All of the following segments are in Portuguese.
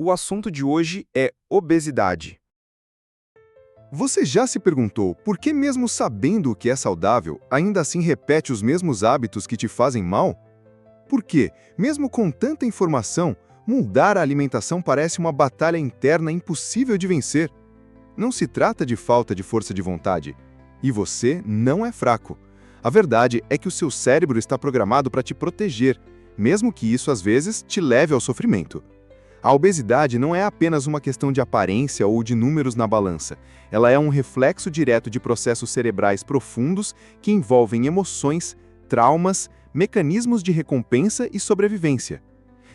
O assunto de hoje é obesidade. Você já se perguntou por que, mesmo sabendo o que é saudável, ainda assim repete os mesmos hábitos que te fazem mal? Por quê? Mesmo com tanta informação, mudar a alimentação parece uma batalha interna impossível de vencer. Não se trata de falta de força de vontade. E você não é fraco. A verdade é que o seu cérebro está programado para te proteger, mesmo que isso às vezes te leve ao sofrimento. A obesidade não é apenas uma questão de aparência ou de números na balança. Ela é um reflexo direto de processos cerebrais profundos que envolvem emoções, traumas, mecanismos de recompensa e sobrevivência.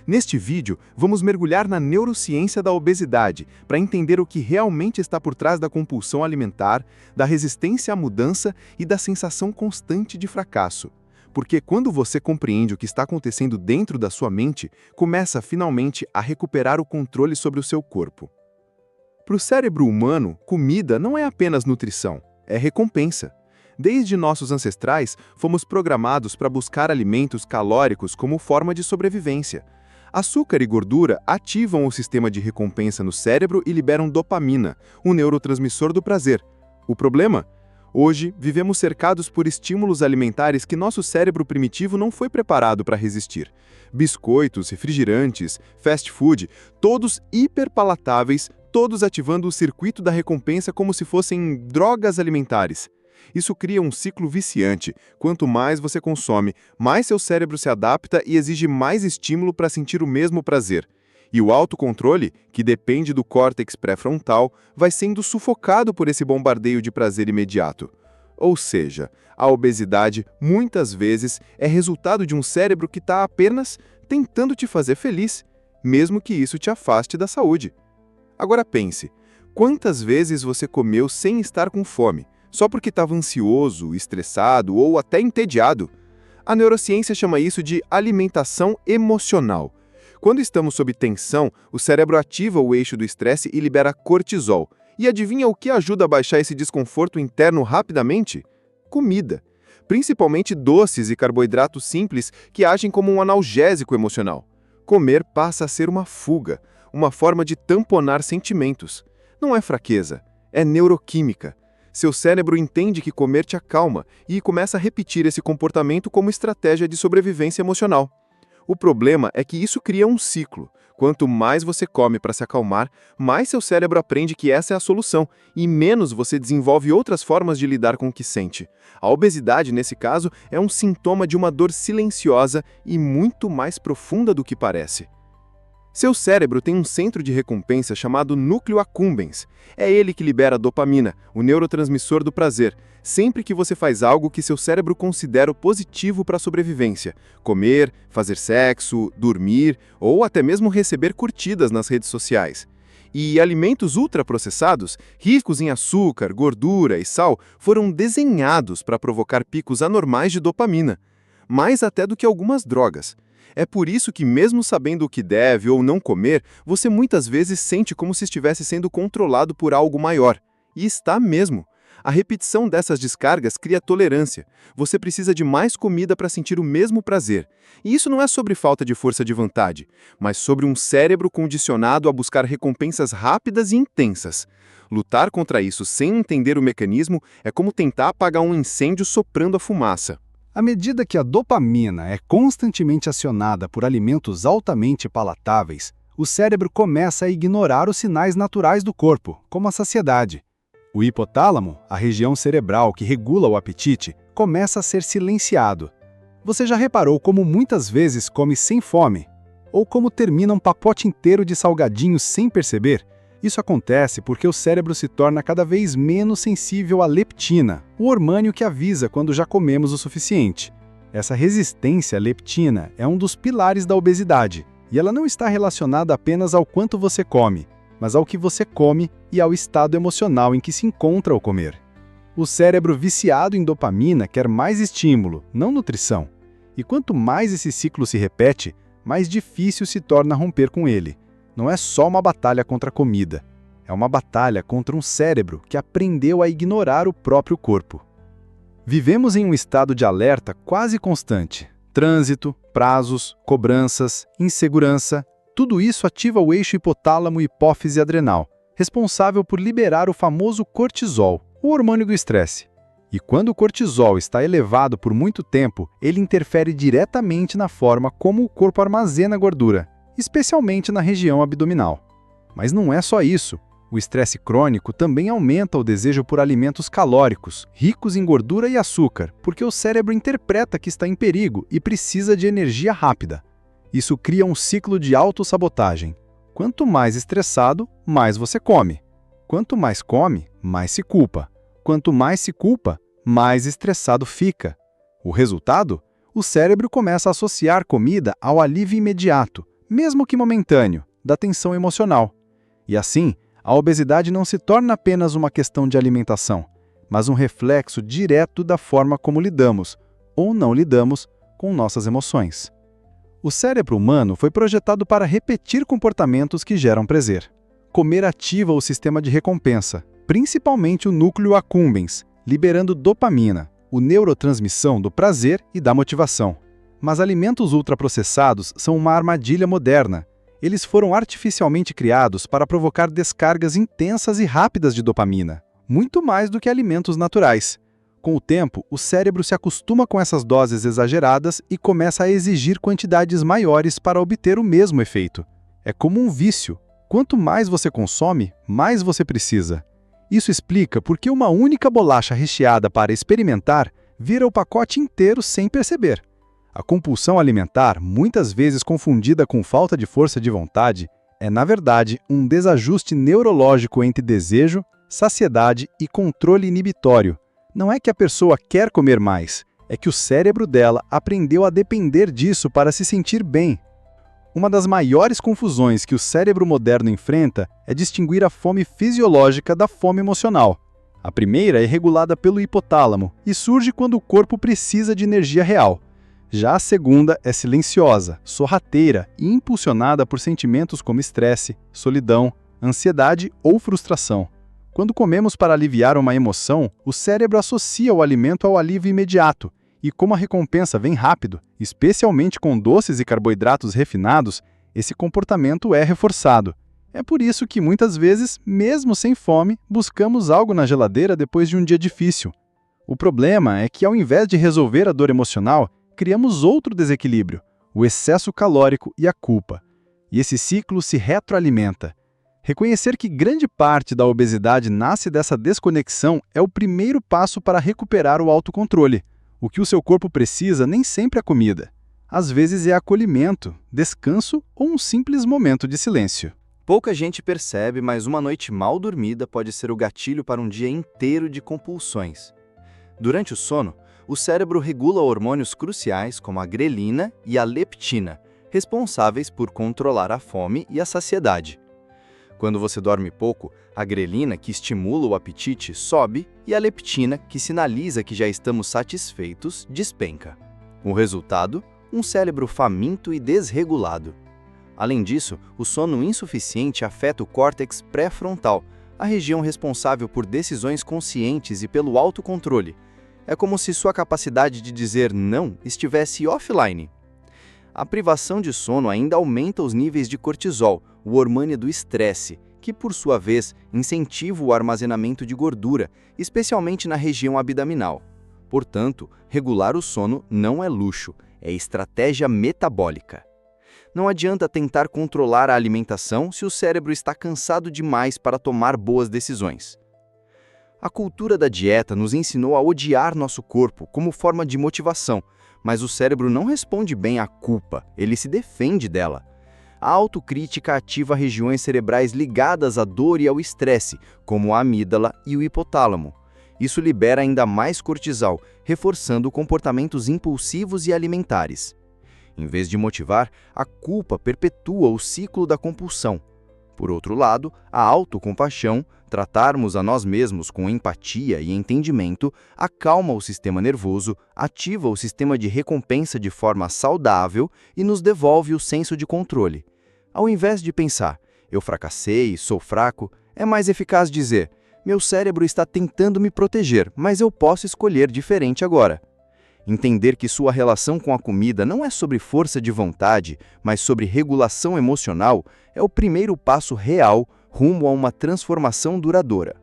Neste vídeo, vamos mergulhar na neurociência da obesidade para entender o que realmente está por trás da compulsão alimentar, da resistência à mudança e da sensação constante de fracasso. Porque quando você compreende o que está acontecendo dentro da sua mente, começa finalmente a recuperar o controle sobre o seu corpo. Para o cérebro humano, comida não é apenas nutrição, é recompensa. Desde nossos ancestrais, fomos programados para buscar alimentos calóricos como forma de sobrevivência. Açúcar e gordura ativam o sistema de recompensa no cérebro e liberam dopamina, o neurotransmissor do prazer. O problema? Hoje, vivemos cercados por estímulos alimentares que nosso cérebro primitivo não foi preparado para resistir. Biscoitos, refrigerantes, fast food, todos hiperpalatáveis, todos ativando o circuito da recompensa como se fossem drogas alimentares. Isso cria um ciclo viciante. Quanto mais você consome, mais seu cérebro se adapta e exige mais estímulo para sentir o mesmo prazer. E o autocontrole, que depende do córtex pré-frontal, vai sendo sufocado por esse bombardeio de prazer imediato. Ou seja, a obesidade, muitas vezes, é resultado de um cérebro que está apenas tentando te fazer feliz, mesmo que isso te afaste da saúde. Agora pense, quantas vezes você comeu sem estar com fome, só porque estava ansioso, estressado ou até entediado? A neurociência chama isso de alimentação emocional. Quando estamos sob tensão, o cérebro ativa o eixo do estresse e libera cortisol. E adivinha o que ajuda a baixar esse desconforto interno rapidamente? Comida. Principalmente doces e carboidratos simples que agem como um analgésico emocional. Comer passa a ser uma fuga, uma forma de tamponar sentimentos. Não é fraqueza, é neuroquímica. Seu cérebro entende que comer te acalma e começa a repetir esse comportamento como estratégia de sobrevivência emocional. O problema é que isso cria um ciclo. Quanto mais você come para se acalmar, mais seu cérebro aprende que essa é a solução e menos você desenvolve outras formas de lidar com o que sente. A obesidade, nesse caso, é um sintoma de uma dor silenciosa e muito mais profunda do que parece. Seu cérebro tem um centro de recompensa chamado núcleo accumbens. É ele que libera a dopamina, o neurotransmissor do prazer, sempre que você faz algo que seu cérebro considera positivo para a sobrevivência. Comer, fazer sexo, dormir ou até mesmo receber curtidas nas redes sociais. E alimentos ultraprocessados, ricos em açúcar, gordura e sal, foram desenhados para provocar picos anormais de dopamina, mais até do que algumas drogas. É por isso que, mesmo sabendo o que deve ou não comer, você muitas vezes sente como se estivesse sendo controlado por algo maior. E está mesmo. A repetição dessas descargas cria tolerância. Você precisa de mais comida para sentir o mesmo prazer. E isso não é sobre falta de força de vontade, mas sobre um cérebro condicionado a buscar recompensas rápidas e intensas. Lutar contra isso sem entender o mecanismo é como tentar apagar um incêndio soprando a fumaça. À medida que a dopamina é constantemente acionada por alimentos altamente palatáveis, o cérebro começa a ignorar os sinais naturais do corpo, como a saciedade. O hipotálamo, a região cerebral que regula o apetite, começa a ser silenciado. Você já reparou como muitas vezes come sem fome? Ou como termina um pacote inteiro de salgadinhos sem perceber? Isso acontece porque o cérebro se torna cada vez menos sensível à leptina, o hormônio que avisa quando já comemos o suficiente. Essa resistência à leptina é um dos pilares da obesidade, e ela não está relacionada apenas ao quanto você come, mas ao que você come e ao estado emocional em que se encontra ao comer. O cérebro viciado em dopamina quer mais estímulo, não nutrição. E quanto mais esse ciclo se repete, mais difícil se torna romper com ele. Não é só uma batalha contra a comida, é uma batalha contra um cérebro que aprendeu a ignorar o próprio corpo. Vivemos em um estado de alerta quase constante. Trânsito, prazos, cobranças, insegurança, Tudo isso ativa o eixo hipotálamo-hipófise adrenal, responsável por liberar o famoso cortisol, o hormônio do estresse. E quando o cortisol está elevado por muito tempo, ele interfere diretamente na forma como o corpo armazena gordura, especialmente na região abdominal. Mas não é só isso. O estresse crônico também aumenta o desejo por alimentos calóricos, ricos em gordura e açúcar, porque o cérebro interpreta que está em perigo e precisa de energia rápida. Isso cria um ciclo de autossabotagem. Quanto mais estressado, mais você come. Quanto mais come, mais se culpa. Quanto mais se culpa, mais estressado fica. O resultado? O cérebro começa a associar comida ao alívio imediato, mesmo que momentâneo, da tensão emocional. E assim, a obesidade não se torna apenas uma questão de alimentação, mas um reflexo direto da forma como lidamos, ou não lidamos, com nossas emoções. O cérebro humano foi projetado para repetir comportamentos que geram prazer. Comer ativa o sistema de recompensa, principalmente o núcleo accumbens, liberando dopamina, o neurotransmissão do prazer e da motivação. Mas alimentos ultraprocessados são uma armadilha moderna. Eles foram artificialmente criados para provocar descargas intensas e rápidas de dopamina, muito mais do que alimentos naturais. Com o tempo, o cérebro se acostuma com essas doses exageradas e começa a exigir quantidades maiores para obter o mesmo efeito. É como um vício. Quanto mais você consome, mais você precisa. Isso explica por que uma única bolacha recheada para experimentar vira o pacote inteiro sem perceber. A compulsão alimentar, muitas vezes confundida com falta de força de vontade, é, na verdade, um desajuste neurológico entre desejo, saciedade e controle inibitório. Não é que a pessoa quer comer mais, é que o cérebro dela aprendeu a depender disso para se sentir bem. Uma das maiores confusões que o cérebro moderno enfrenta é distinguir a fome fisiológica da fome emocional. A primeira é regulada pelo hipotálamo e surge quando o corpo precisa de energia real. Já a segunda é silenciosa, sorrateira e impulsionada por sentimentos como estresse, solidão, ansiedade ou frustração. Quando comemos para aliviar uma emoção, o cérebro associa o alimento ao alívio imediato, e como a recompensa vem rápido, especialmente com doces e carboidratos refinados, esse comportamento é reforçado. É por isso que muitas vezes, mesmo sem fome, buscamos algo na geladeira depois de um dia difícil. O problema é que, ao invés de resolver a dor emocional, criamos outro desequilíbrio, o excesso calórico e a culpa. E esse ciclo se retroalimenta. Reconhecer que grande parte da obesidade nasce dessa desconexão é o primeiro passo para recuperar o autocontrole. O que o seu corpo precisa nem sempre é comida. Às vezes é acolhimento, descanso ou um simples momento de silêncio. Pouca gente percebe, mas uma noite mal dormida pode ser o gatilho para um dia inteiro de compulsões. Durante o sono, o cérebro regula hormônios cruciais como a grelina e a leptina, responsáveis por controlar a fome e a saciedade. Quando você dorme pouco, a grelina, que estimula o apetite, sobe e a leptina, que sinaliza que já estamos satisfeitos, despenca. O resultado? Um cérebro faminto e desregulado. Além disso, o sono insuficiente afeta o córtex pré-frontal, a região responsável por decisões conscientes e pelo autocontrole. É como se sua capacidade de dizer não estivesse offline. A privação de sono ainda aumenta os níveis de cortisol, o hormônio do estresse, que, por sua vez, incentiva o armazenamento de gordura, especialmente na região abdominal. Portanto, regular o sono não é luxo, é estratégia metabólica. Não adianta tentar controlar a alimentação se o cérebro está cansado demais para tomar boas decisões. A cultura da dieta nos ensinou a odiar nosso corpo como forma de motivação, mas o cérebro não responde bem à culpa, ele se defende dela. A autocrítica ativa regiões cerebrais ligadas à dor e ao estresse, como a amígdala e o hipotálamo. Isso libera ainda mais cortisol, reforçando comportamentos impulsivos e alimentares. Em vez de motivar, a culpa perpetua o ciclo da compulsão. Por outro lado, a autocompaixão, tratarmos a nós mesmos com empatia e entendimento, acalma o sistema nervoso, ativa o sistema de recompensa de forma saudável e nos devolve o senso de controle. Ao invés de pensar, eu fracassei, sou fraco, é mais eficaz dizer, meu cérebro está tentando me proteger, mas eu posso escolher diferente agora. Entender que sua relação com a comida não é sobre força de vontade, mas sobre regulação emocional, é o primeiro passo real rumo a uma transformação duradoura.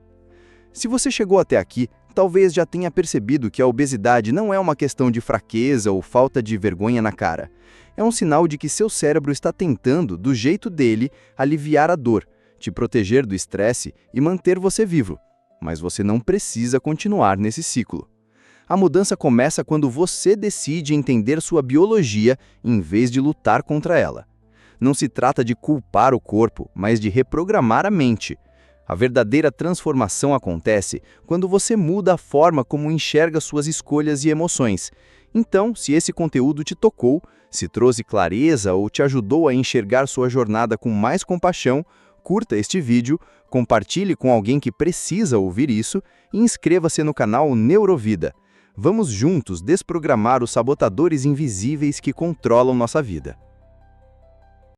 Se você chegou até aqui, talvez já tenha percebido que a obesidade não é uma questão de fraqueza ou falta de vergonha na cara. É um sinal de que seu cérebro está tentando, do jeito dele, aliviar a dor, te proteger do estresse e manter você vivo. Mas você não precisa continuar nesse ciclo. A mudança começa quando você decide entender sua biologia em vez de lutar contra ela. Não se trata de culpar o corpo, mas de reprogramar a mente. A verdadeira transformação acontece quando você muda a forma como enxerga suas escolhas e emoções. Então, se esse conteúdo te tocou, se trouxe clareza ou te ajudou a enxergar sua jornada com mais compaixão, curta este vídeo, compartilhe com alguém que precisa ouvir isso e inscreva-se no canal Neurovida. Vamos juntos desprogramar os sabotadores invisíveis que controlam nossa vida.